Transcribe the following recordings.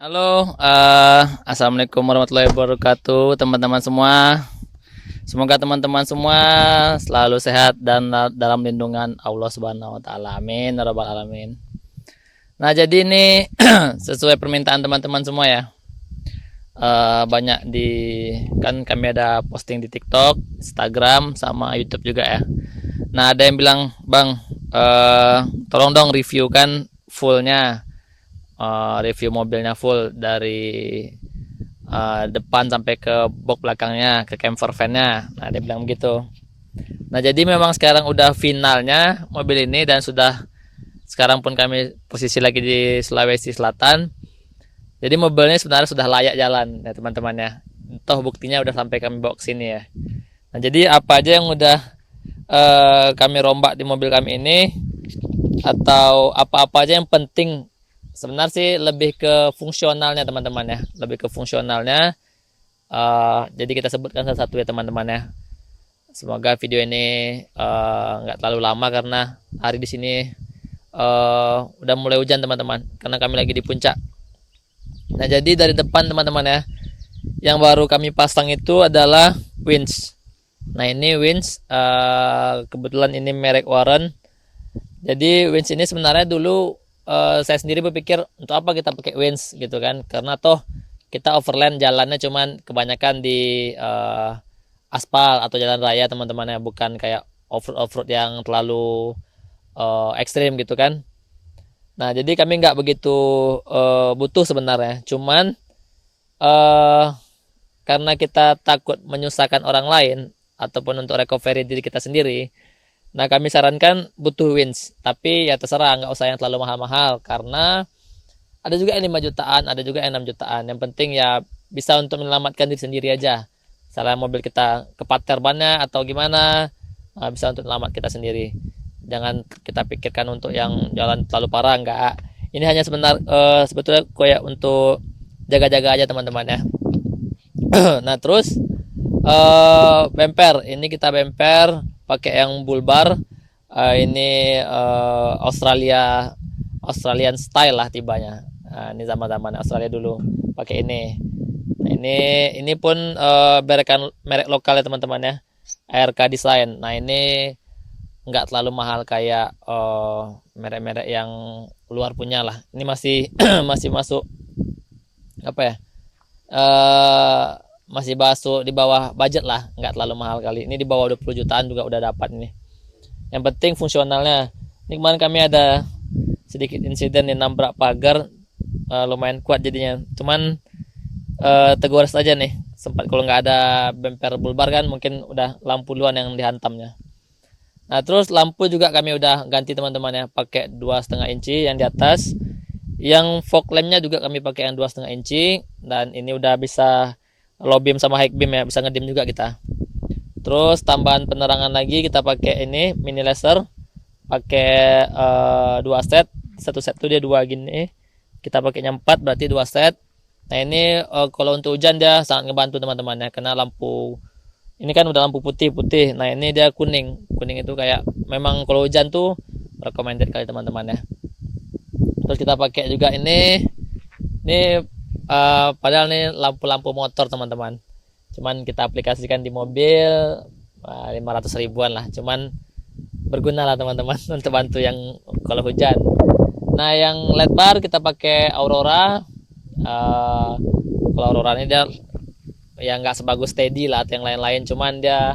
Halo, assalamualaikum warahmatullahi wabarakatuh, teman-teman semua. Semoga teman-teman semua selalu sehat dan dalam lindungan Allah Subhanahu Wa Taala. Amin, ya rabbal alamin. Nah, jadi ini sesuai permintaan teman-teman semua ya. Banyak di kan kami ada posting di TikTok, Instagram, sama YouTube juga ya. Nah, ada yang bilang, Bang, tolong dong review kan fullnya, review mobilnya full dari depan sampai ke box belakangnya, ke camper van-nya. Nah, dia bilang begitu. Nah, jadi memang sekarang udah finalnya mobil ini dan sudah sekarang pun kami posisi lagi di Sulawesi Selatan. Jadi mobilnya sebenarnya sudah layak jalan ya teman-teman ya. Toh buktinya udah sampai kami bawa ke sini ya. Nah, jadi apa aja yang udah kami rombak di mobil kami ini, atau apa-apa aja yang penting, sebenarnya sih lebih ke fungsionalnya teman-teman ya, lebih ke fungsionalnya. Jadi kita sebutkan satu-satu ya teman-teman ya. Semoga video ini nggak terlalu lama karena hari di sini udah mulai hujan teman-teman, karena kami lagi di puncak. Nah, jadi dari depan teman-teman ya, yang baru kami pasang itu adalah winch. Nah, ini winch kebetulan ini merek Warren. Jadi winch ini sebenarnya dulu saya sendiri berpikir untuk apa kita pakai winch gitu kan, karena toh kita overland jalannya cuman kebanyakan di aspal atau jalan raya teman-teman ya, bukan kayak off-road yang terlalu ekstrim gitu kan. Nah, jadi kami nggak begitu butuh sebenarnya, cuman eh, karena kita takut menyusahkan orang lain ataupun untuk recovery diri kita sendiri. Nah, kami sarankan butuh winch, tapi ya terserah, nggak usah yang terlalu mahal-mahal, karena ada juga yang 5 jutaan, ada juga yang 6 jutaan. Yang penting ya bisa untuk menyelamatkan diri sendiri aja. Misalnya mobil kita kepater bannya atau gimana, bisa untuk selamat kita sendiri. Jangan kita pikirkan untuk yang jalan terlalu parah, enggak. Ini hanya sebetulnya kayak untuk jaga-jaga aja teman-teman ya. Nah, terus bumper ini kita bumper pakai yang bull bar. Ini Australian style lah tibanya. Nah, ini zaman-zaman Australia dulu pakai ini. Nah, ini pun merek lokal ya teman-teman ya, ARK Design. Nah, ini nggak terlalu mahal kayak merek-merek yang luar punya lah. Ini masih masih masuk apa ya, masih masuk di bawah budget lah, nggak terlalu mahal kali. Ini di bawah 20 jutaan juga udah dapat ini. Yang penting fungsionalnya. Ini kemarin kami ada sedikit insiden yang nabrak pagar, lumayan kuat jadinya. Cuman tegur aja nih, sempat kalau nggak ada bumper bulbar kan mungkin udah lampu duluan yang dihantamnya. Nah, terus lampu juga kami udah ganti teman-teman ya, pakai 2,5 inci yang di atas. Yang fog lampnya juga kami pakai yang 2,5 inci, dan ini udah bisa low beam sama high beam ya, bisa ngedim juga kita. Terus tambahan penerangan lagi kita pakai ini mini laser, pakai 2 set. Satu set tuh dia 2 gini, kita pakainya 4, berarti 2 set. Nah, ini kalau untuk hujan dia sangat ngebantu teman-teman ya, karena lampu ini kan udah lampu putih. Nah, ini dia kuning itu kayak memang kalau hujan tuh recommended kali teman-teman ya. Terus kita pakai juga ini padahal nih lampu-lampu motor teman-teman, cuman kita aplikasikan di mobil, 500 ribuan lah, cuman berguna lah teman-teman untuk bantu yang kalau hujan. Nah, yang LED bar kita pakai Aurora. Kalau Aurora ini dia ya nggak sebagus Steady lah atau yang lain-lain, cuman dia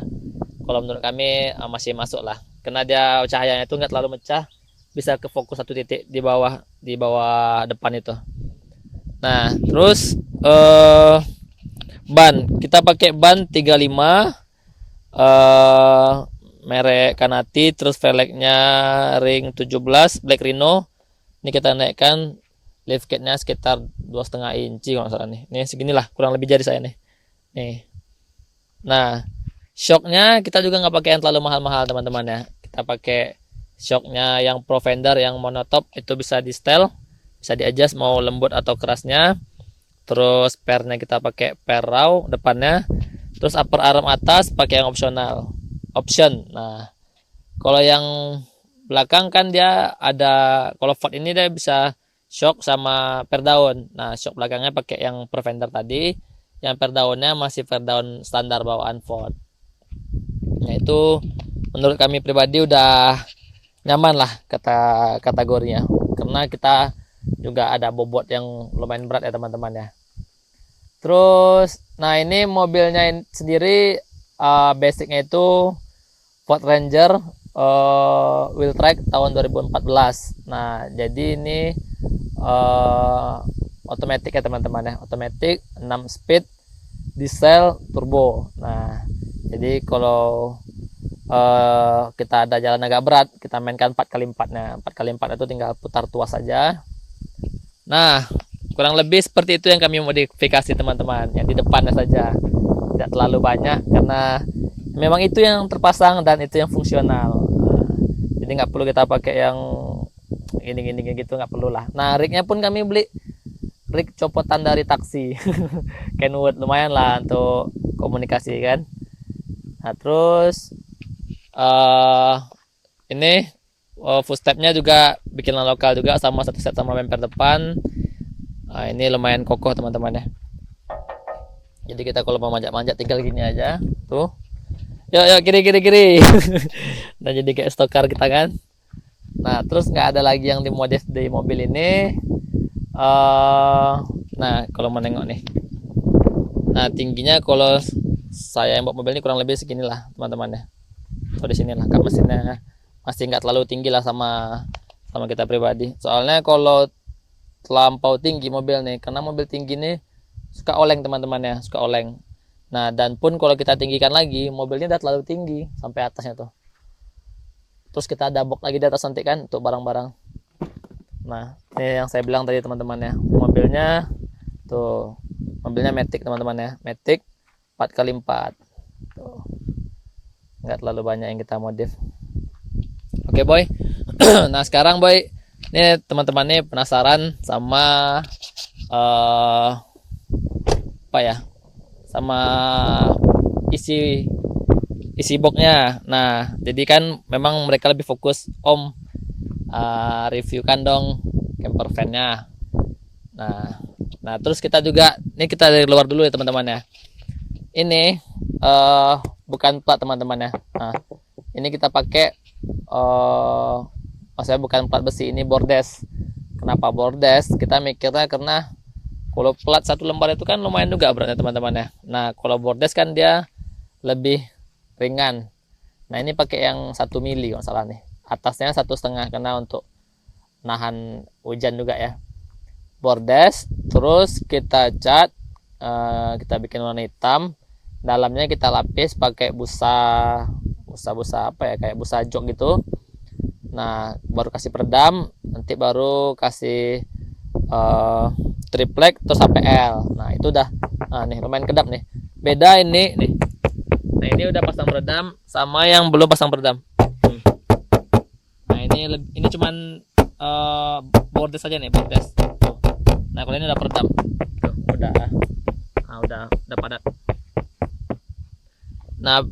kalau menurut kami masih masuk lah, karena dia cahayanya itu nggak terlalu mecah, bisa ke fokus satu titik di bawah depan itu. Nah, terus ban kita pakai ban 35 merek Kanati, terus velgnya ring 17 Black Rhino. Ini kita naikkan lift kitnya sekitar 2,5 inci kalau nggak salah nih. Ini seginilah kurang lebih jari saya nih. Nih. Nah, shocknya kita juga nggak pakai yang terlalu mahal-mahal teman-teman ya. Kita pakai shocknya yang Pro Fender yang monotop, itu bisa di setel, bisa di adjust mau lembut atau kerasnya. Terus pernya kita pakai per raw depannya. Terus upper arm atas pakai yang option. Nah, kalau yang belakang kan dia ada, kalau Ford ini dia bisa shock sama per daun. Nah, shock belakangnya pakai yang per fender tadi, yang per daunnya masih per daun standar bawaan Ford. Nah, itu menurut kami pribadi udah nyaman lah kategorinya, karena kita juga ada bobot yang lumayan berat ya teman-teman ya. Terus, nah ini mobilnya sendiri basicnya itu Ford Ranger wheel track tahun 2014. Nah, jadi ini otomatis ya teman-teman ya, otomatis 6 speed diesel turbo. Nah, jadi kalau kita ada jalan agak berat, kita mainkan 4x4 nya. 4x4 itu tinggal putar tuas saja. Nah, kurang lebih seperti itu yang kami modifikasi teman-teman, yang di depannya saja, tidak terlalu banyak karena memang itu yang terpasang dan itu yang fungsional. Nah, jadi nggak perlu kita pakai yang gini gitu, nggak perlu lah. Nah, rignya pun kami beli rig copotan dari taksi. Kenwood, lumayan lah untuk komunikasi kan. Nah, terus ini footstepnya juga bikinan lokal juga, sama satu set sama bumper depan. Nah, ini lumayan kokoh teman-teman ya. Jadi kita kalau mau manjat-manjat tinggal gini aja tuh. Yuk kiri. Nah, jadi kayak stokar kita kan. Nah, terus nggak ada lagi yang dimodif di mobil ini. Nah, kalau menengok nih, nah tingginya kalau saya yang bawa mobil ini kurang lebih segini lah teman-teman ya. So di sini lah, kak, mesinnya masih nggak terlalu tinggi lah sama kita pribadi. Soalnya kalau terlampau tinggi mobil nih, karena mobil tinggi nih suka oleng teman-teman ya, suka oleng. Nah, dan pun kalau kita tinggikan lagi, mobilnya udah terlalu tinggi sampai atasnya tuh. Terus kita ada box lagi di atas nanti kan untuk barang-barang. Nah, ini yang saya bilang tadi teman-teman ya, mobilnya tuh, mobilnya Matic teman-teman ya, Matic 4x4 tuh, nggak terlalu banyak yang kita modif. Oke boy. Nah sekarang boy, ini teman-teman nih penasaran sama apa ya, sama isi boxnya. Nah, jadi kan memang mereka lebih fokus, Om, review kan dong camper van-nya. Nah, terus kita juga, ini kita dari luar dulu ya teman-teman ya. Ini bukan plat teman-teman ya. Nah, ini kita pakai maksudnya bukan plat besi, ini bordes. Kenapa bordes? Kita mikirnya karena kalau plat satu lembar itu kan lumayan juga beratnya teman-teman ya. Nah, kalau bordes kan dia lebih ringan. Nah, ini pakai yang 1 mili kalau salah nih. Atasnya 1,5 karena untuk nahan hujan juga ya. Bordes, terus kita cat, kita bikin warna hitam. Dalamnya kita lapis pakai busa apa ya, kayak busa jok gitu. Nah, baru kasih peredam, nanti baru kasih triplek terus APL. Nah, itu udah, nah nih lumayan kedap nih. Beda ini nih. Nah, ini udah pasang peredam sama yang belum pasang peredam. Nah, ini cuman bordes saja nih, bordes. Nah, kalau ini udah peredam. Tuh, udah padat. Nah,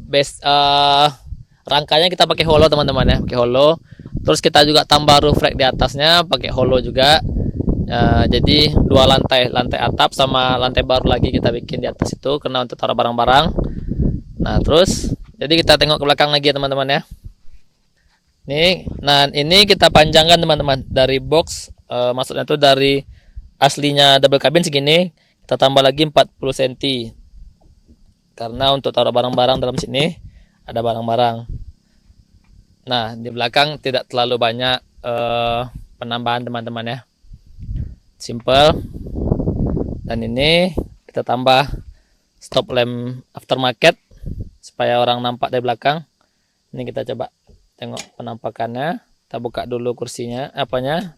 rangkanya kita pakai holo teman-teman ya, pakai holo. Terus kita juga tambah roof rack di atasnya pakai holo juga. Jadi 2 lantai atap sama lantai baru lagi kita bikin di atas itu karena untuk taruh barang-barang. Nah, terus jadi kita tengok ke belakang lagi ya teman-teman ya. Nih, nah ini kita panjangkan teman-teman dari box, maksudnya itu dari aslinya double cabin segini, kita tambah lagi 40 cm. Karena untuk taruh barang-barang dalam sini ada barang-barang. Nah, di belakang tidak terlalu banyak penambahan teman-teman ya. Simple. Dan ini kita tambah stop lamp aftermarket supaya orang nampak dari belakang. Ini kita coba tengok penampakannya. Kita buka dulu kursinya,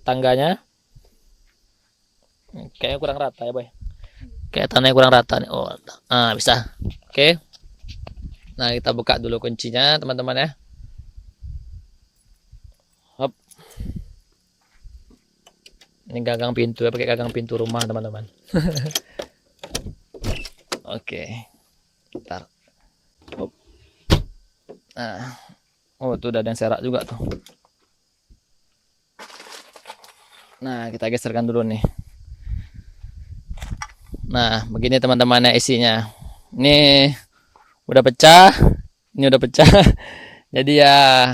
tangganya. Kayaknya kurang rata ya boy. Kayak tanahnya kurang rata nih. Oh, bisa. Oke. Nah, kita buka dulu kuncinya teman-teman ya. Hop. Ini gagang pintu ya, pakai gagang pintu rumah teman-teman. Oke. Bentar. Hop. Nah. Oh, tuh udah ada yang serak juga tuh. Nah, kita geserkan dulu nih. Nah, begini teman-temannya isinya. Ini udah pecah. Ini udah pecah. Jadi ya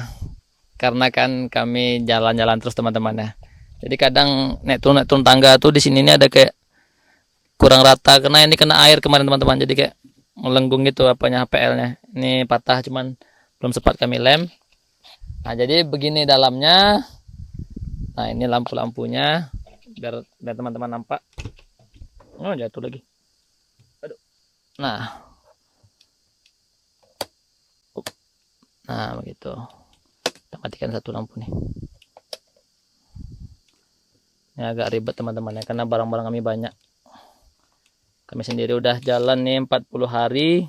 karena kan kami jalan-jalan terus teman-temannya. Jadi kadang naik turun tangga tuh di sini ini ada kayak kurang rata karena ini kena air kemarin teman-teman. Jadi kayak melenggung gitu apanya HPL-nya. Ini patah cuman belum sempat kami lem. Nah, jadi begini dalamnya. Nah, ini lampu-lampunya biar teman-teman nampak. Oh, jatuh lagi. Aduh. Nah. Nah, begitu. Kita matikan satu lampu nih. Ini agak ribet teman-teman ya karena barang-barang kami banyak. Kami sendiri udah jalan nih 40 hari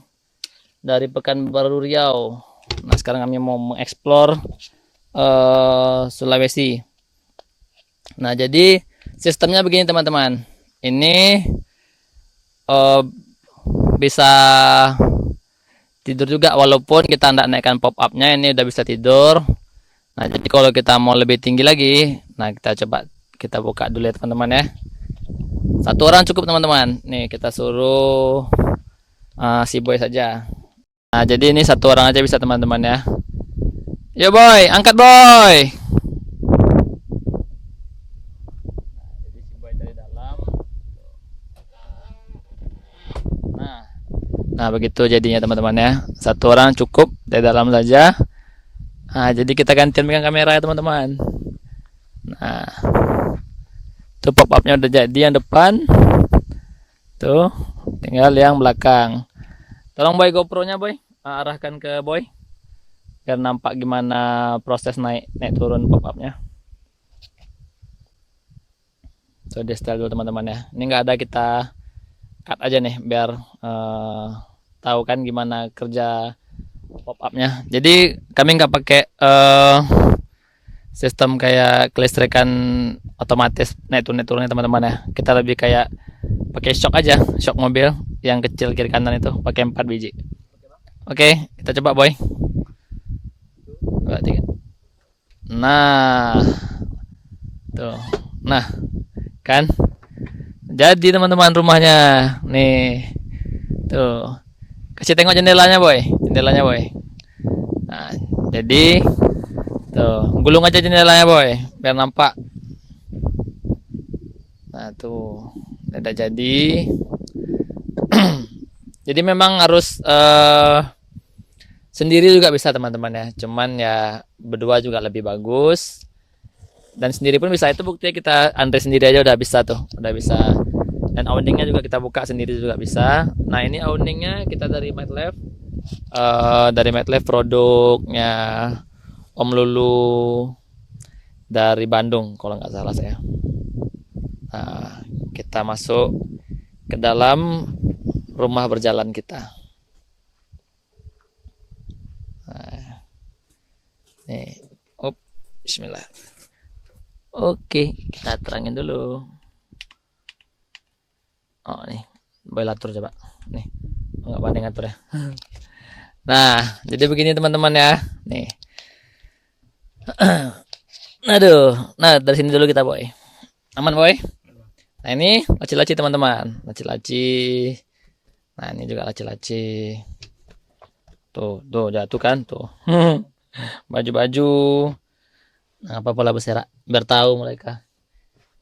dari Pekanbaru Riau. Nah, sekarang kami mau mengeksplor Sulawesi. Nah, jadi sistemnya begini teman-teman. Ini bisa tidur juga walaupun kita tidak naikkan pop up-nya, ini udah bisa tidur. Nah, jadi kalau kita mau lebih tinggi lagi, nah kita coba kita buka dulu ya teman-teman ya. Satu orang cukup teman-teman. Nih kita suruh si boy saja. Nah, jadi ini satu orang aja bisa teman-teman ya. Yo boy, angkat boy. Jadi si boy dari dalam. Nah, begitu jadinya teman-teman ya. Satu orang cukup dari dalam saja. Nah, jadi kita gantian pegang kamera ya teman-teman. Nah, tuh pop up-nya udah jadi yang depan. Tuh, tinggal yang belakang. Tolong boy GoPro-nya boy, arahkan ke boy. Biar nampak gimana proses naik turun pop up-nya. Tuh, di setel dulu teman-teman ya. Ini nggak ada, kita cut aja nih biar tahu kan gimana kerja pop up-nya. Jadi kami nggak pakai sistem kayak kelistrikan otomatis naik turunnya teman-teman ya. Kita lebih kayak pakai shock aja, shock mobil yang kecil kiri kanan itu, pakai 4 biji. Oke, kita coba boy. 2, 3. Nah, tuh, nah, kan? Jadi teman-teman rumahnya, nih, tuh, kasih tengok jendelanya boy, Nah, jadi, tuh, gulung aja jendelanya boy, biar nampak. Nah, tuh, udah jadi. Jadi memang harus sendiri juga bisa teman-teman ya. Cuman ya berdua juga lebih bagus. Dan sendiri pun bisa, itu buktinya kita Andre sendiri aja udah bisa tuh, udah bisa. Dan awningnya juga kita buka sendiri juga bisa. Nah, ini awningnya kita dari MATLAB, produknya Om Lulu dari Bandung kalau nggak salah saya. Nah, kita masuk ke dalam rumah berjalan kita. Nah, nih, Bismillah. Oke, kita terangin dulu. Oh, nih, boy atur coba. Nih, nggak pandai ngatur ya. Nah, jadi begini teman-teman ya. Nih. Aduh, nah dari sini dulu kita boy. Aman boy? Nah, ini laci-laci teman-teman. Laci-laci. Nah, ini juga laci-laci. Tuh, jatuh kan tuh. Baju-baju. Nah, apa pola berserakan biar tahu mereka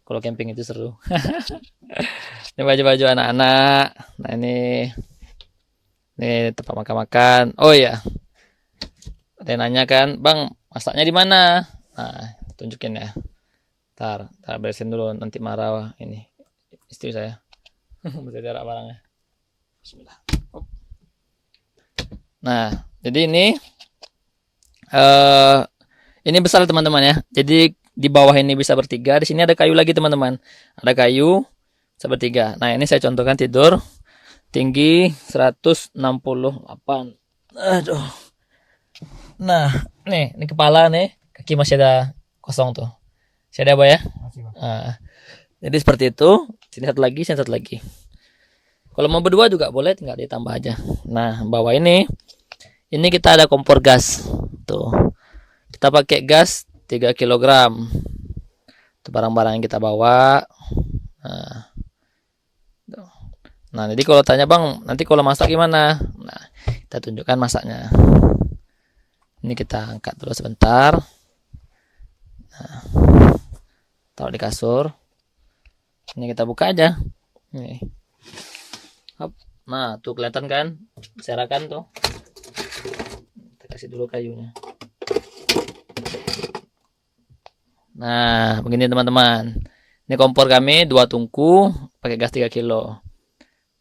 kalau camping itu seru. Ini baju-baju anak-anak. Nah, ini tempat makan-makan. Oh iya, ada yang nanya kan, bang masaknya di mana? Nah, tunjukin ya. Ntar beresin dulu, nanti marah ini istri saya. Bisa jarak barangnya. Bismillah. Nah, jadi ini besar teman-teman ya. Jadi di bawah ini bisa bertiga. Di sini ada kayu lagi teman-teman. Ada kayu bisa bertiga. Nah, ini saya contohkan tidur tinggi 168. Aduh. Nah, ini kepala nih, kaki masih ada kosong tuh. Masih ada apa ya? Nah, jadi seperti itu. Sini satu lagi. Kalau mau berdua juga boleh, tinggal ditambah aja. Nah, bawah ini kita ada kompor gas. Tuh. Kita pakai gas 3 kg. Itu barang-barang yang kita bawa. Nah, jadi kalau tanya bang, nanti kalau masak gimana? Nah, kita tunjukkan masaknya. Ini kita angkat dulu sebentar. Nah, taruh di kasur. Ini kita buka aja. Nih. Hop. Nah, tuh kelihatan kan? Berserakan tuh. Kita kasih dulu kayunya. Nah, begini teman-teman. Ini kompor kami 2 tungku pakai gas 3 kilo.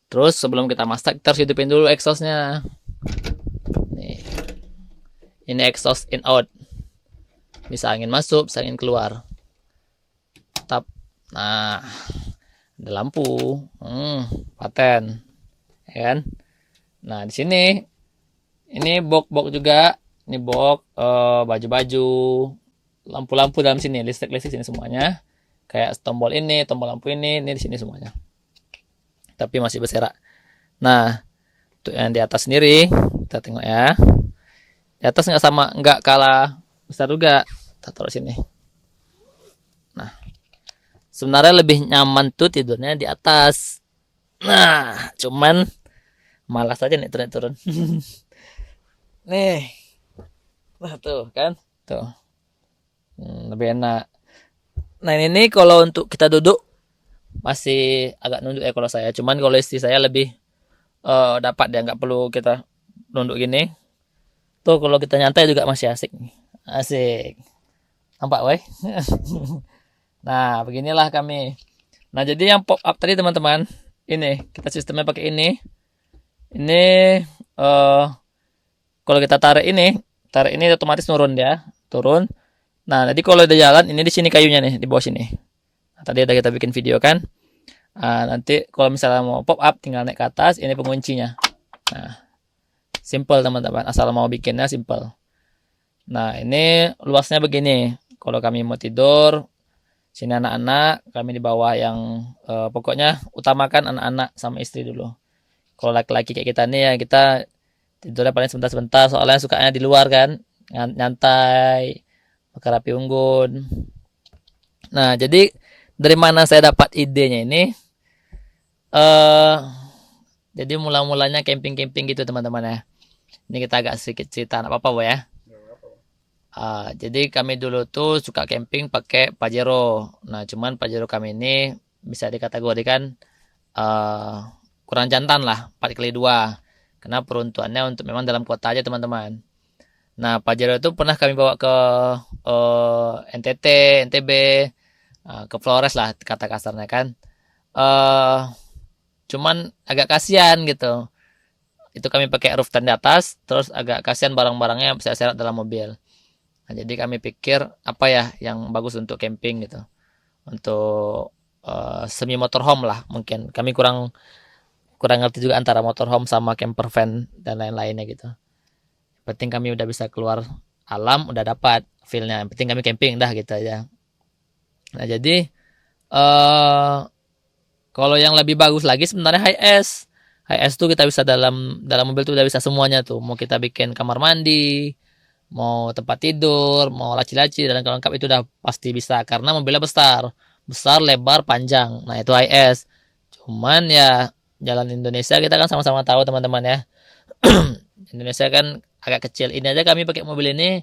Terus sebelum kita masak, kita harus hidupin dulu exhaustnya. Nih. Ini exhaust in out. Bisa angin masuk, bisa angin keluar. Tap. Nah, ada lampu. Paten. Ya kan? Nah, di sini ini box-box juga. Ini box baju-baju, lampu-lampu dalam sini, listrik-listrik sini semuanya. Kayak tombol ini, tombol lampu ini di sini semuanya. Tapi masih berserak. Nah, untuk yang di atas sendiri, kita tengok ya. Di atas nggak kalah besar juga. Kita taruh sini. Nah, sebenarnya lebih nyaman tuh tidurnya di atas. Nah, cuman malas aja nih turun. Nih, nah tuh kan, tuh lebih enak. Nah ini kalau untuk kita duduk masih agak nunduk ya kalau saya. Cuman kalau istri saya lebih dapat dia, nggak perlu kita nunduk gini. Tuh kalau kita nyantai juga masih asik nih. Asik. Nampak weh? Nah beginilah kami. Nah jadi yang pop up tadi teman-teman, ini kita sistemnya pakai ini. Ini kalau kita tarik ini otomatis turun dia, turun. Nah jadi kalau udah jalan, ini di sini kayunya nih di bawah sini. Nah, tadi ada kita bikin video kan. Nanti kalau misalnya mau pop up tinggal naik ke atas, ini penguncinya. Nah, simple teman-teman, asal mau bikinnya simple. Nah, ini luasnya begini. Kalau kami mau tidur, sini anak-anak, kami di bawah yang pokoknya utamakan anak-anak sama istri dulu. Kalau laki-laki kayak kita nih ya, kita tidurnya paling sebentar-sebentar, soalnya sukanya di luar kan, nyantai, pakai api unggun. Nah, jadi dari mana saya dapat idenya ini? Jadi mula-mulanya camping-camping gitu teman-teman ya. Ini kita agak sedikit cerita, nggak apa-apa ya. Jadi kami dulu tuh suka camping pakai Pajero. Nah, cuman Pajero kami ini bisa dikategorikan kurang jantan lah, 4x2. Karena peruntukannya untuk memang dalam kota aja teman-teman. Nah, Pajero itu pernah kami bawa ke NTT, NTB, ke Flores lah kata kasarnya kan. Cuman agak kasihan gitu. Itu kami pakai rooftop di atas, terus agak kasihan barang-barangnya bisa seret dalam mobil. Nah, jadi kami pikir apa ya yang bagus untuk camping gitu. Untuk semi motorhome lah mungkin. Kami kurang ngerti juga antara motorhome sama camper van dan lain-lainnya gitu. Yang penting kami udah bisa keluar alam, udah dapat feel-nya. Yang penting kami camping dah gitu aja. Nah, jadi kalau yang lebih bagus lagi sebenarnya HS. HS tuh kita bisa dalam mobil tuh udah bisa semuanya tuh. Mau kita bikin kamar mandi, mau tempat tidur, mau laci-laci dan lengkap itu udah pasti bisa karena mobilnya besar, lebar, panjang. Nah, itu HS. Cuman ya jalan Indonesia kita kan sama-sama tahu teman-teman ya. Indonesia kan agak kecil. Ini aja kami pakai mobil ini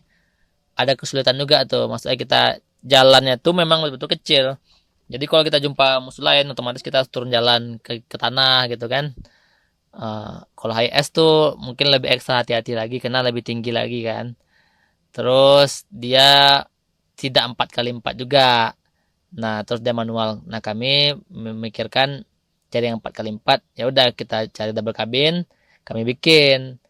ada kesulitan juga tuh. Maksudnya kita jalannya tuh memang betul-betul kecil. Jadi kalau kita jumpa musuh lain otomatis kita turun jalan ke tanah gitu kan. Kalau HS tuh mungkin lebih ekstra hati-hati lagi karena lebih tinggi lagi kan. Terus dia tidak 4x4 juga. Nah, terus dia manual. Nah, kami memikirkan cari yang 4x4. Ya udah kita cari double cabin, kami bikin.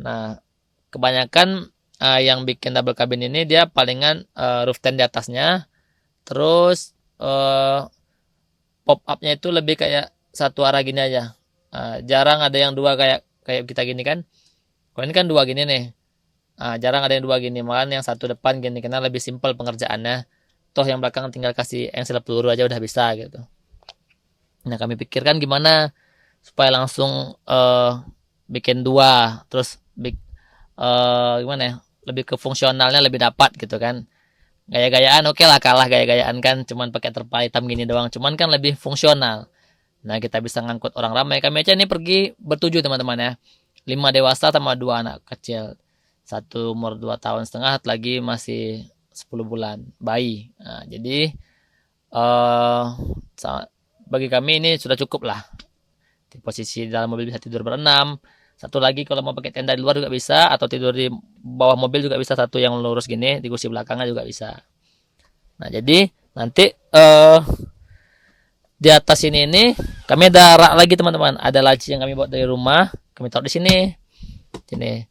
Nah, kebanyakan yang bikin double cabin ini dia palingan roof tent di atasnya. Terus pop up-nya itu lebih kayak satu arah gini aja. Jarang ada yang dua kayak kita gini kan. Kalau ini kan dua gini nih. Jarang ada yang dua gini, malah yang satu depan gini karena lebih simpel pengerjaannya. Toh yang belakang tinggal kasih engsel peluru aja udah bisa gitu. Nah, kami pikirkan gimana supaya langsung bikin dua, terus gimana ya? Lebih ke fungsionalnya lebih dapat gitu kan. Gaya-gayaan oke lah, kalah gaya-gayaan kan, cuman pakai terpal hitam gini doang, cuman kan lebih fungsional. Nah, kita bisa ngangkut orang ramai. Kami aja ini pergi bertujuh teman-teman ya. 5 dewasa sama 2 anak kecil. Satu umur 2 tahun setengah, lagi masih 10 bulan, bayi. Nah, jadi eh bagi kami ini sudah cukup lah. Di posisi dalam mobil bisa tidur berenam. Satu lagi kalau mau pakai tenda di luar juga bisa, atau tidur di bawah mobil juga bisa, satu yang lurus gini di kursi belakangnya juga bisa. Nah, jadi nanti di atas ini kami ada rak lagi teman-teman, ada laci yang kami bawa dari rumah, kami taruh di sini. Ini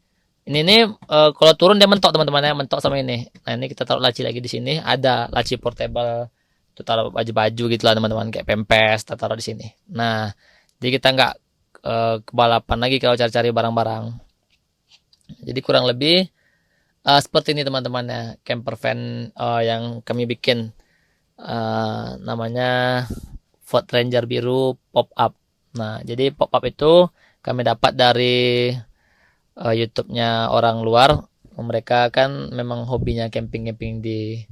nih kalau turun dia mentok teman-teman ya, mentok sama ini. Nah, ini kita taruh laci lagi di sini, ada laci portable. Itu taruh baju-baju gitu lah teman-teman, kayak pempes, kita taruh di sini. Nah, jadi kita nggak kebalapan lagi kalau cari-cari barang-barang. Jadi kurang lebih seperti ini teman-teman ya, camper van yang kami bikin, namanya Ford Ranger biru pop up. Nah, jadi pop up itu kami dapat dari YouTube-nya orang luar. Mereka kan memang hobinya camping-camping di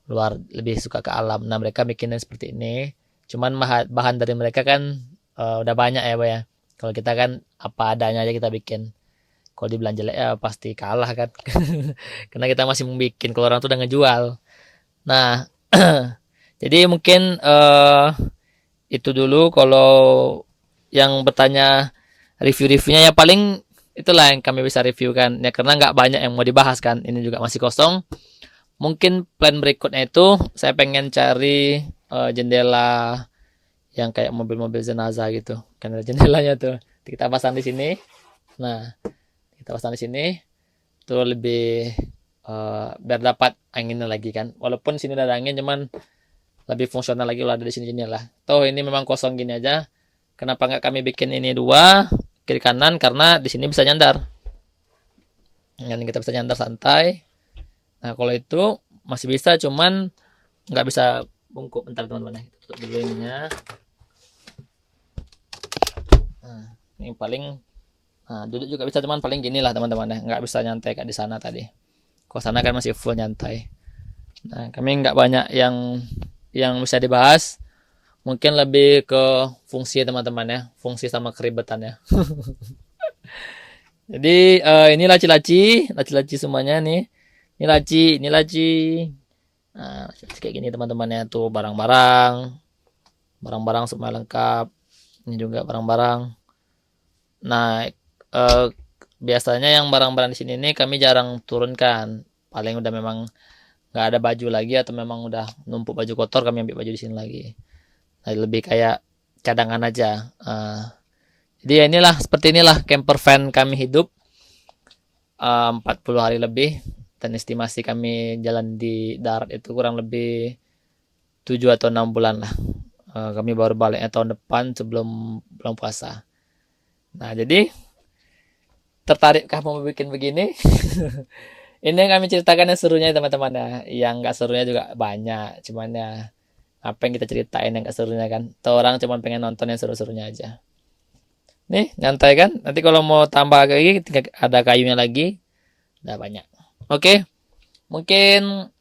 luar, lebih suka ke alam. Nah, mereka bikinnya seperti ini. Cuman bahan dari mereka kan udah banyak ya, Pak ya. Kalau kita kan apa adanya aja kita bikin. Kalau dibilang jelek ya pasti kalah kan. Karena kita masih mau bikin, kalau orang tuh udah ngejual. Nah, jadi mungkin itu dulu. Kalau yang bertanya review-reviewnya ya paling itulah yang kami bisa review kan. Ya karena nggak banyak yang mau dibahas kan. Ini juga masih kosong. Mungkin plan berikutnya itu saya pengen cari jendela yang kayak mobil-mobil jenazah gitu. Kan ada jendelanya tuh. Kita pasang di sini. Nah, kita pasang di sini. Tuh lebih biar dapat anginnya lagi kan. Walaupun sini ada angin, cuman lebih fungsional lagi kalau ada di sini lah. Toh ini memang kosong gini aja. Kenapa nggak kami bikin ini dua kiri kanan? Karena di sini bisa nyandar. Yang kita bisa nyandar santai. Nah, kalau itu masih bisa, cuman nggak bisa bungkuk. Bentar teman-teman ya, kita tutup dulu ininya. Nah, ini paling, nah duduk juga bisa, cuman paling gini lah teman-teman ya, nggak bisa nyantai kayak di sana tadi. Kalau sana kan masih full nyantai. Nah, kami nggak banyak yang bisa dibahas. Mungkin lebih ke fungsi teman-teman ya, fungsi sama keribetan ya. Jadi ini laci-laci semuanya nih. Ini laci. Nah, kayak gini teman-teman ya, tuh barang-barang semua lengkap. Ini juga barang-barang. Nah, biasanya yang barang-barang di sini nih kami jarang turunkan. Paling udah memang nggak ada baju lagi atau memang udah numpuk baju kotor, kami ambil baju di sini lagi. Nah, lebih kayak cadangan aja. Jadi ya inilah, seperti inilah camper van kami hidup 40 hari lebih. Dan estimasi kami jalan di darat itu kurang lebih 7 atau 6 bulan lah. Kami baru baliknya tahun depan sebelum bulan puasa. Nah, jadi tertarikkah mau bikin begini? Ini yang kami ceritakan yang serunya teman-teman ya. Yang nggak serunya juga banyak. Cuman ya apa yang kita ceritain yang nggak serunya kan. Tuh orang cuma pengen nonton yang seru-serunya aja. Nih, nyantai kan? Nanti kalau mau tambah lagi, ada kayunya lagi. Udah banyak. Oke, mungkin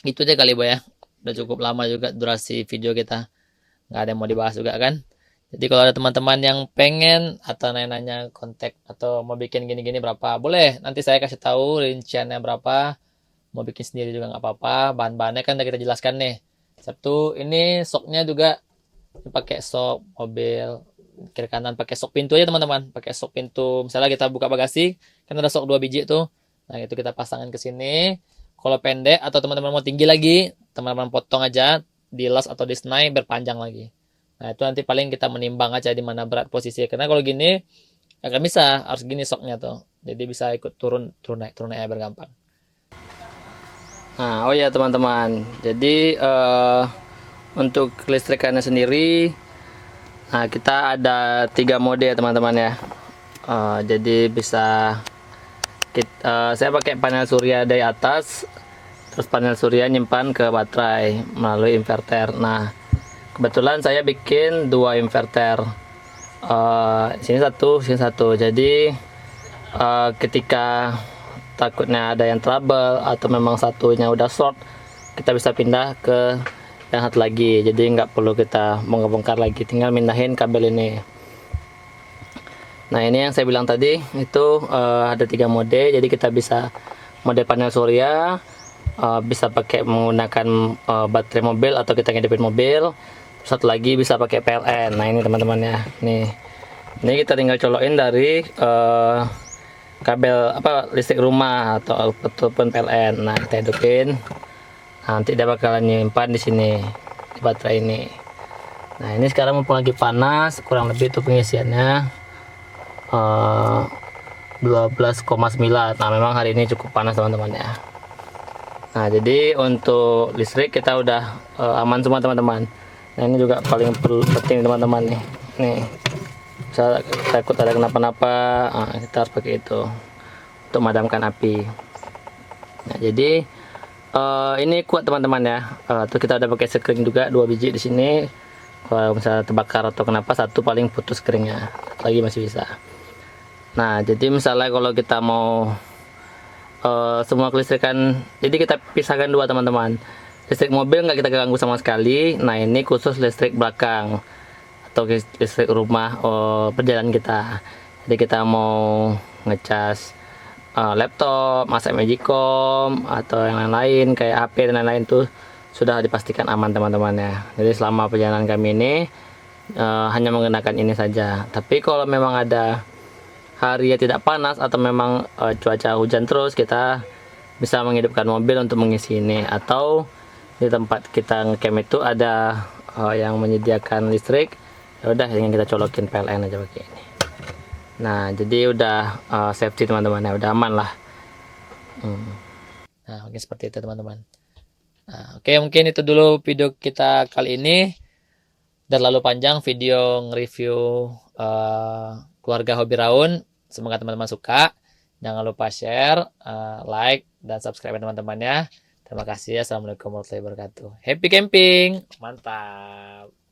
itu aja kali Boy ya. Udah cukup lama juga durasi video kita. Nggak ada yang mau dibahas juga kan. Jadi kalau ada teman-teman yang pengen atau nanya-nanya kontak atau mau bikin gini-gini berapa, boleh. Nanti saya kasih tahu rinciannya berapa. Mau bikin sendiri juga nggak apa-apa. Bahan-bahannya kan udah kita jelaskan nih. Satu, ini soknya juga pakai sok mobil. Kiri kanan pakai sok pintu aja teman-teman. Pakai sok pintu. Misalnya kita buka bagasi, kan ada sok 2 biji tuh. Nah, itu kita pasangin ke sini. Kalau pendek atau teman-teman mau tinggi lagi, teman-teman potong aja di las atau di senai berpanjang lagi. Nah, itu nanti paling kita menimbang aja di mana berat posisi. Karena kalau gini ya kan bisa, harus gini soknya tuh. Jadi bisa ikut turun naik ya, bergampang. Nah, oh ya teman-teman. Jadi untuk kelistrikannya sendiri, nah kita ada 3 mode ya teman-teman ya. Jadi bisa saya pakai panel surya dari atas, terus panel surya nyimpan ke baterai melalui inverter. Nah, kebetulan saya bikin 2 inverter, sini satu. Jadi ketika takutnya ada yang trouble atau memang satunya udah short, kita bisa pindah ke yang satu lagi, jadi nggak perlu kita bongkar lagi, tinggal mindahin kabel ini. Nah ini yang saya bilang tadi itu ada 3 mode, jadi kita bisa mode panel surya, bisa pakai menggunakan baterai mobil atau kita ngidupin mobil. Satu lagi bisa pakai PLN. Nah ini teman-teman ya, nih ini kita tinggal colokin dari kabel listrik rumah ataupun PLN. Nah kita hidupin, nanti dia bakalan nyimpan di sini di baterai ini. Nah ini sekarang mumpung lagi panas, kurang lebih itu pengisiannya 12,9. Nah memang hari ini cukup panas teman-teman ya. Nah jadi untuk listrik kita udah aman semua teman-teman. Nah ini juga paling penting teman-teman nih. Nih bisa takut ada kenapa-napa, kita harus pakai itu untuk memadamkan api. Nah jadi ini kuat teman-teman ya. Tuh kita udah pakai sekring juga 2 biji di sini. Kalau misalnya terbakar atau kenapa, satu paling putus keringnya, lagi masih bisa. Nah jadi misalnya kalau kita mau semua kelistrikan, jadi kita pisahkan dua teman-teman. Listrik mobil nggak kita ganggu sama sekali. Nah ini khusus listrik belakang atau listrik rumah perjalanan kita. Jadi kita mau ngecas laptop, masak Magicom atau yang lain-lain kayak HP dan lain-lain tuh sudah dipastikan aman teman-teman ya. Jadi selama perjalanan kami ini hanya menggunakan ini saja. Tapi kalau memang ada hari yang tidak panas atau memang cuaca hujan terus, kita bisa menghidupkan mobil untuk mengisi ini, atau di tempat kita ngecamp itu ada yang menyediakan listrik. Ya udah, ingin kita colokin PLN aja pakai ini. Nah jadi udah safety teman-teman ya, udah aman lah. Nah mungkin seperti itu teman-teman. Nah, oke, mungkin itu dulu video kita kali ini. Dan lalu panjang video nge-review keluarga Hobi Raun. Semoga teman-teman suka. Jangan lupa share, like, dan subscribe teman-teman ya. Terima kasih. Assalamualaikum warahmatullahi wabarakatuh. Happy camping. Mantap.